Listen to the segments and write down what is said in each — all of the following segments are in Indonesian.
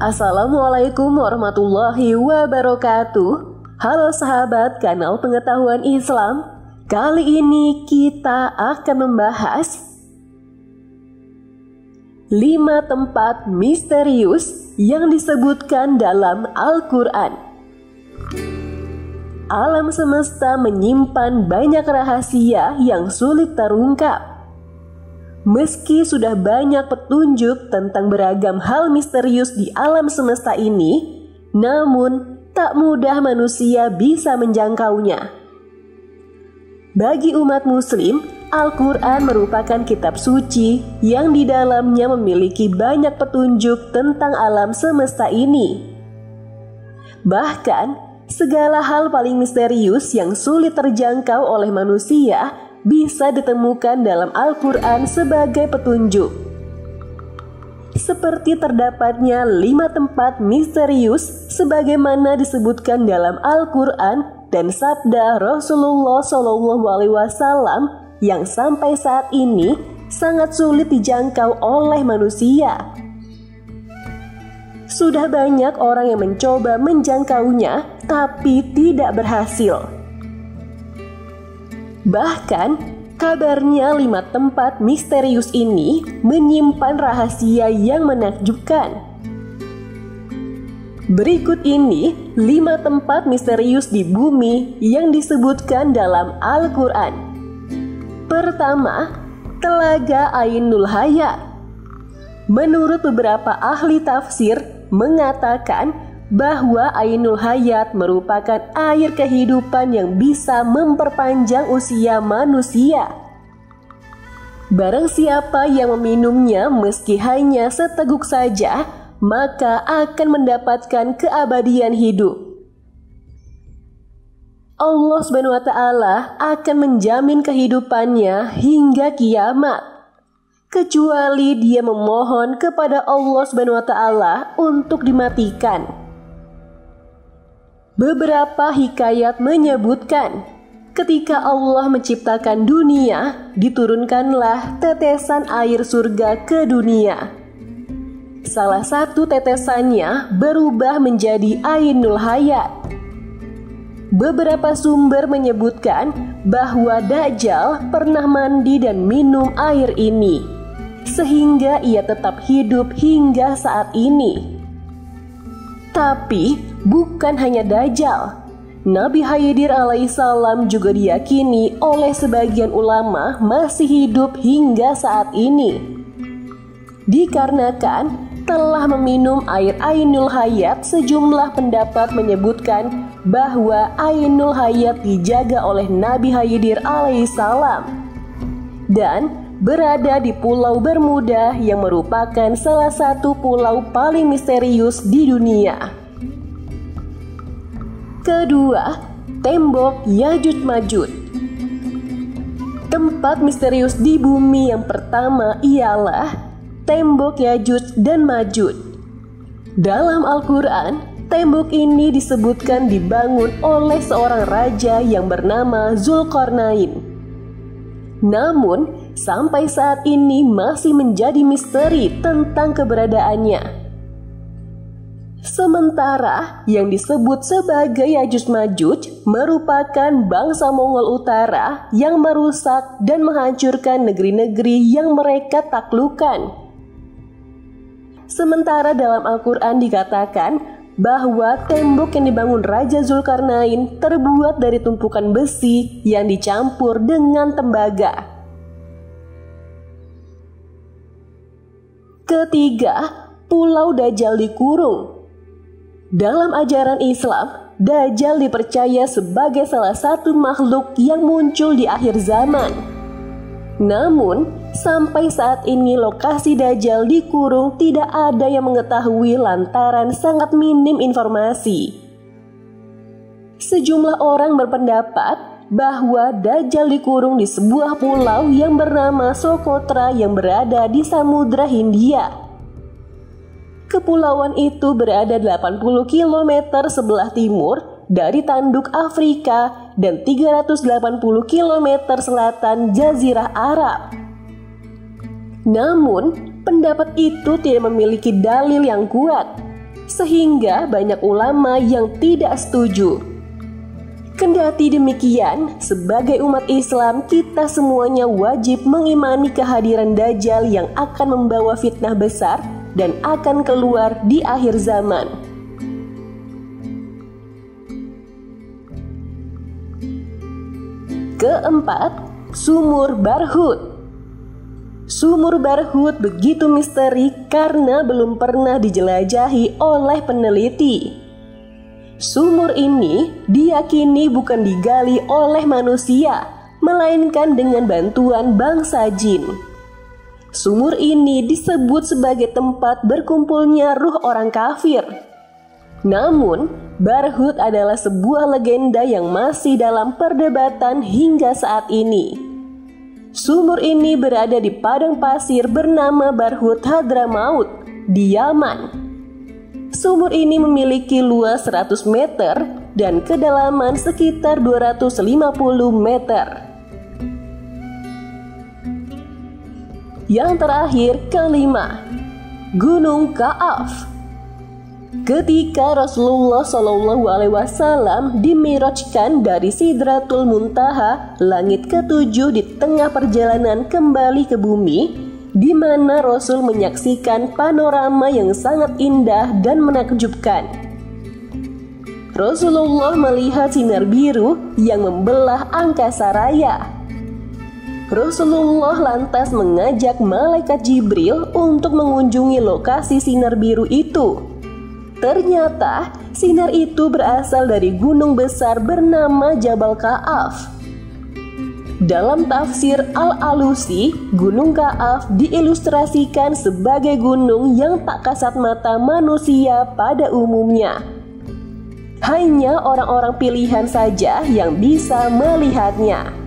Assalamualaikum warahmatullahi wabarakatuh. Halo sahabat kanal pengetahuan Islam. Kali ini kita akan membahas 5 tempat misterius yang disebutkan dalam Al-Quran. Alam semesta menyimpan banyak rahasia yang sulit terungkap. Meski sudah banyak petunjuk tentang beragam hal misterius di alam semesta ini, namun tak mudah manusia bisa menjangkaunya. Bagi umat muslim, Al-Quran merupakan kitab suci yang di dalamnya memiliki banyak petunjuk tentang alam semesta ini. Bahkan, segala hal paling misterius yang sulit terjangkau oleh manusia bisa ditemukan dalam Al-Quran sebagai petunjuk. Seperti terdapatnya 5 tempat misterius sebagaimana disebutkan dalam Al-Quran dan sabda Rasulullah SAW yang sampai saat ini sangat sulit dijangkau oleh manusia. Sudah banyak orang yang mencoba menjangkaunya, tapi tidak berhasil. Bahkan, kabarnya 5 tempat misterius ini menyimpan rahasia yang menakjubkan. Berikut ini 5 tempat misterius di bumi yang disebutkan dalam Al-Quran. Pertama, Telaga Ainul Hayat. Menurut beberapa ahli tafsir mengatakan bahwa Ainul Hayat merupakan air kehidupan yang bisa memperpanjang usia manusia. Barang siapa yang meminumnya meski hanya seteguk saja, maka akan mendapatkan keabadian hidup. Allah SWT akan menjamin kehidupannya hingga kiamat, kecuali dia memohon kepada Allah SWT untuk dimatikan. Beberapa hikayat menyebutkan, ketika Allah menciptakan dunia, diturunkanlah tetesan air surga ke dunia. Salah satu tetesannya berubah menjadi Ainul Hayat. Beberapa sumber menyebutkan bahwa Dajjal pernah mandi dan minum air ini, sehingga ia tetap hidup hingga saat ini. Tapi bukan hanya Dajjal, Nabi Khidir alaihissalam juga diyakini oleh sebagian ulama masih hidup hingga saat ini. Dikarenakan telah meminum air Ainul Hayat, sejumlah pendapat menyebutkan bahwa Ainul Hayat dijaga oleh Nabi Khidir alaihissalam dan berada di Pulau Bermuda yang merupakan salah satu pulau paling misterius di dunia. Kedua, tembok Yajuj Majuj. Tempat misterius di bumi yang pertama ialah tembok Yajuj dan Majuj. Dalam Al-Quran, tembok ini disebutkan dibangun oleh seorang raja yang bernama Zulkarnain. Namun, sampai saat ini masih menjadi misteri tentang keberadaannya. Sementara yang disebut sebagai Yajuj Majuj merupakan bangsa Mongol Utara yang merusak dan menghancurkan negeri-negeri yang mereka taklukkan. Sementara dalam Al-Quran dikatakan bahwa tembok yang dibangun Raja Zulkarnain terbuat dari tumpukan besi yang dicampur dengan tembaga. Ketiga, Pulau Dajjal dikurung. Dalam ajaran Islam, Dajjal dipercaya sebagai salah satu makhluk yang muncul di akhir zaman. Namun, sampai saat ini lokasi Dajjal dikurung tidak ada yang mengetahui lantaran sangat minim informasi. Sejumlah orang berpendapat bahwa Dajjal dikurung di sebuah pulau yang bernama Socotra yang berada di Samudra Hindia. Kepulauan itu berada 80 km sebelah timur dari tanduk Afrika dan 380 km selatan Jazirah Arab. Namun, pendapat itu tidak memiliki dalil yang kuat. sehingga banyak ulama yang tidak setuju. Kendati demikian, sebagai umat Islam, kita semuanya wajib mengimani kehadiran Dajjal yang akan membawa fitnah besar dan akan keluar di akhir zaman. Keempat, Sumur Barhut. Sumur Barhut begitu misteri karena belum pernah dijelajahi oleh peneliti. Sumur ini diyakini bukan digali oleh manusia, melainkan dengan bantuan bangsa jin. Sumur ini disebut sebagai tempat berkumpulnya ruh orang kafir. Namun, Barhut adalah sebuah legenda yang masih dalam perdebatan hingga saat ini. Sumur ini berada di padang pasir bernama Barhut Hadramaut di Yaman. Sumur ini memiliki luas 100 meter dan kedalaman sekitar 250 meter. Yang terakhir, kelima, Gunung Ka'af. Ketika Rasulullah SAW dimirajkan dari Sidratul Muntaha, langit ketujuh di tengah perjalanan kembali ke bumi, di mana Rasul menyaksikan panorama yang sangat indah dan menakjubkan. Rasulullah melihat sinar biru yang membelah angkasa raya. Rasulullah lantas mengajak malaikat Jibril untuk mengunjungi lokasi sinar biru itu. Ternyata sinar itu berasal dari gunung besar bernama Jabal Ka'af. Dalam tafsir Al-Alusi, Gunung Ka'af diilustrasikan sebagai gunung yang tak kasat mata manusia pada umumnya. Hanya orang-orang pilihan saja yang bisa melihatnya.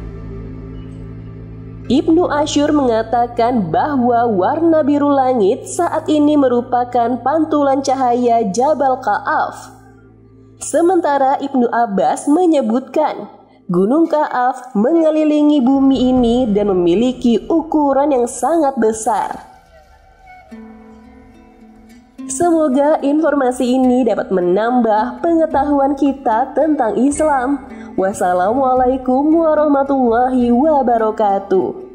Ibnu Ashur mengatakan bahwa warna biru langit saat ini merupakan pantulan cahaya Jabal Ka'af. Sementara Ibnu Abbas menyebutkan Gunung Ka'af mengelilingi bumi ini dan memiliki ukuran yang sangat besar. Semoga informasi ini dapat menambah pengetahuan kita tentang Islam. Wassalamualaikum warahmatullahi wabarakatuh.